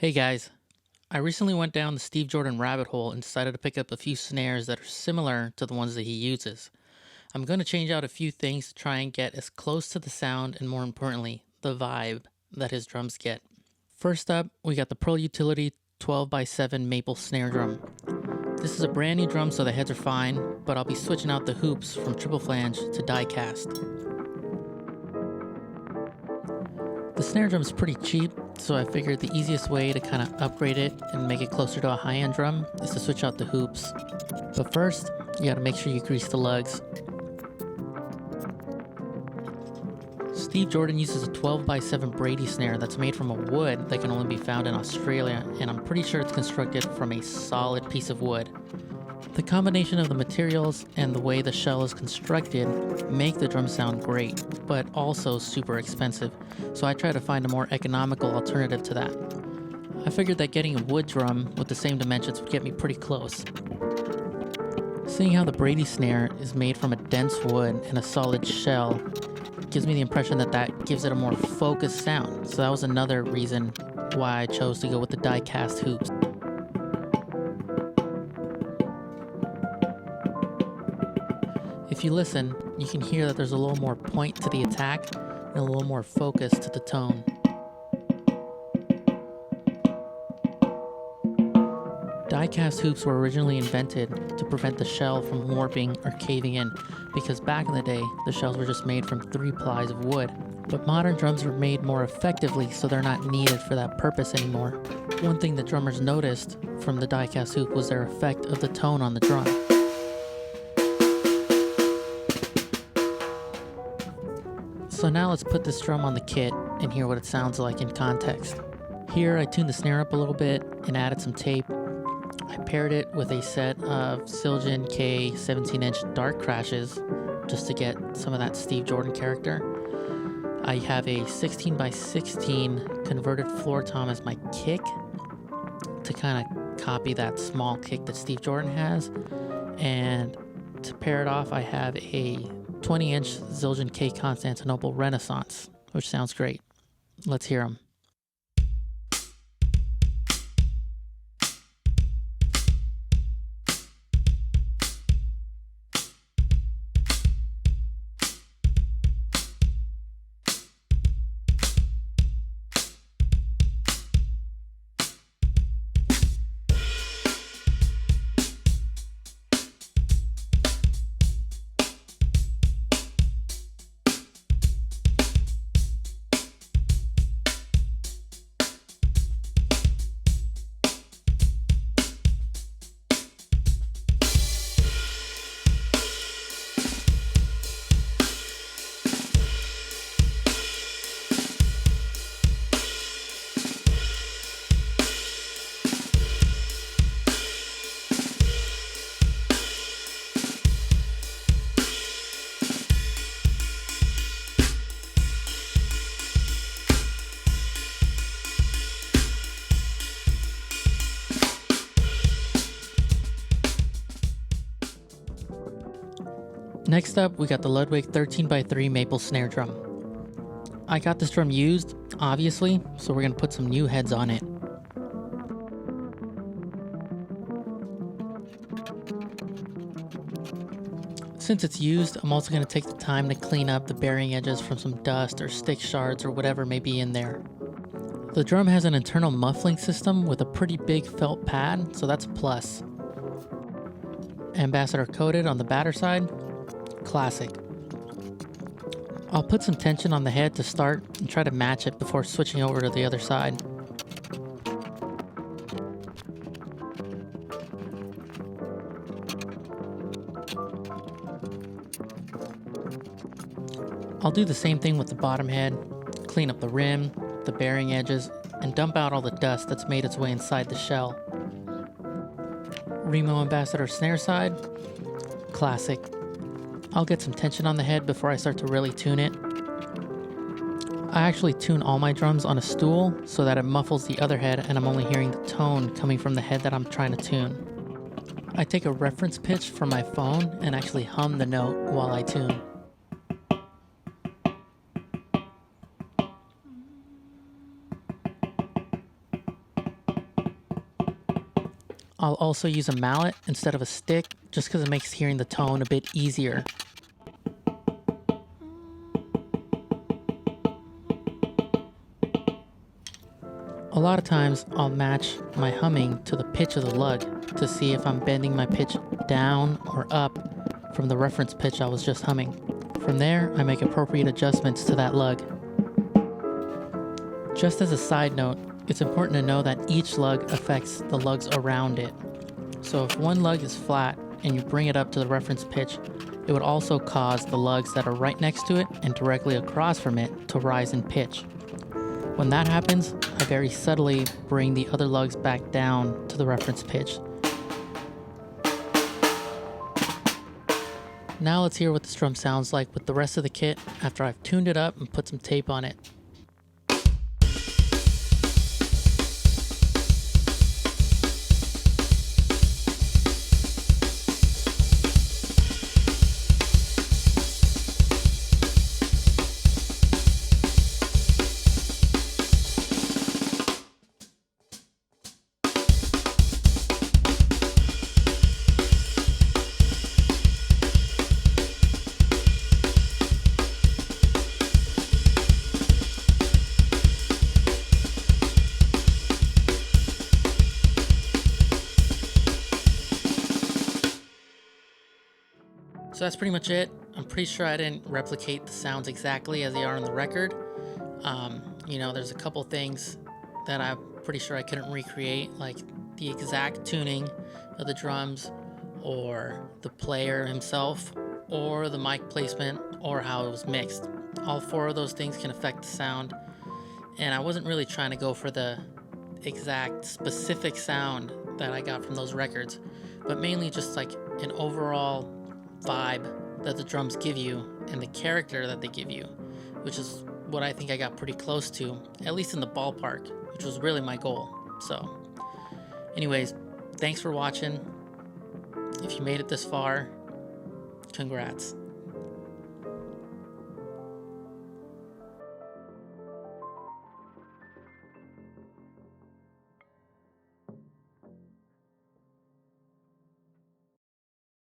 Hey guys, I recently went down the Steve Jordan rabbit hole and decided to pick up a few snares that are similar to the ones that he uses. I'm going to change out a few things to try and get as close to the sound and, more importantly, the vibe that his drums get. First up, we got the Pro Utility 12x7 maple snare drum. This is a brand new drum, so the heads are fine, but I'll be switching out the hoops from triple flange to die cast. The snare drum is pretty cheap, so I figured the easiest way to kind of upgrade it and make it closer to a high-end drum is to switch out the hoops. But first, you gotta make sure you grease the lugs. Steve Jordan uses a 12x7 Brady snare that's made from a wood that can only be found in Australia, and I'm pretty sure it's constructed from a solid piece of wood. The combination of the materials and the way the shell is constructed make the drum sound great, but also super expensive, so I try to find a more economical alternative to that. I figured that getting a wood drum with the same dimensions would get me pretty close. Seeing how the Brady snare is made from a dense wood and a solid shell gives me the impression that that gives it a more focused sound, so that was another reason why I chose to go with the die cast hoops. If you listen, you can hear that there's a little more point to the attack and a little more focus to the tone. Die-cast hoops were originally invented to prevent the shell from warping or caving in, because back in the day, the shells were just made from 3 plies of wood. But modern drums are made more effectively, so they're not needed for that purpose anymore. One thing that drummers noticed from the die-cast hoop was their effect of the tone on the drum. So now let's put this drum on the kit and hear what it sounds like in context. Here I tuned the snare up a little bit and added some tape. I paired it with a set of Zildjian K 17-inch dark crashes just to get some of that Steve Jordan character. I have a 16x16 converted floor tom as my kick to kind of copy that small kick that Steve Jordan has. And to pair it off, I have a 20-inch Zildjian K Constantinople Renaissance, which sounds great. Let's hear them. Next up, we got the Ludwig 13x3 maple snare drum. I got this drum used, obviously, so we're going to put some new heads on it. Since it's used, I'm also going to take the time to clean up the bearing edges from some dust or stick shards or whatever may be in there. The drum has an internal muffling system with a pretty big felt pad, so that's a plus. Ambassador coated on the batter side. Classic. I'll put some tension on the head to start and try to match it before switching over to the other side. I'll do the same thing with the bottom head, clean up the rim, the bearing edges, and dump out all the dust that's made its way inside the shell. Remo Ambassador snare side. Classic. I'll get some tension on the head before I start to really tune it. I actually tune all my drums on a stool so that it muffles the other head and I'm only hearing the tone coming from the head that I'm trying to tune. I take a reference pitch from my phone and actually hum the note while I tune. I'll also use a mallet instead of a stick just because it makes hearing the tone a bit easier. A lot of times I'll match my humming to the pitch of the lug to see if I'm bending my pitch down or up from the reference pitch I was just humming. From there, I make appropriate adjustments to that lug. Just as a side note, it's important to know that each lug affects the lugs around it. So if one lug is flat and you bring it up to the reference pitch, it would also cause the lugs that are right next to it and directly across from it to rise in pitch. When that happens, I very subtly bring the other lugs back down to the reference pitch. Now let's hear what this drum sounds like with the rest of the kit after I've tuned it up and put some tape on it. So that's pretty much it. I'm pretty sure I didn't replicate the sounds exactly as they are on the record. There's a couple things that I'm pretty sure I couldn't recreate, like the exact tuning of the drums, or the player himself, or the mic placement, or how it was mixed. All four of those things can affect the sound, and I wasn't really trying to go for the exact specific sound that I got from those records, but mainly just like an overall vibe that the drums give you and the character that they give you, which is what I think I got pretty close to, at least in the ballpark, which was really my goal. So anyways, thanks for watching. If you made it this far, congrats.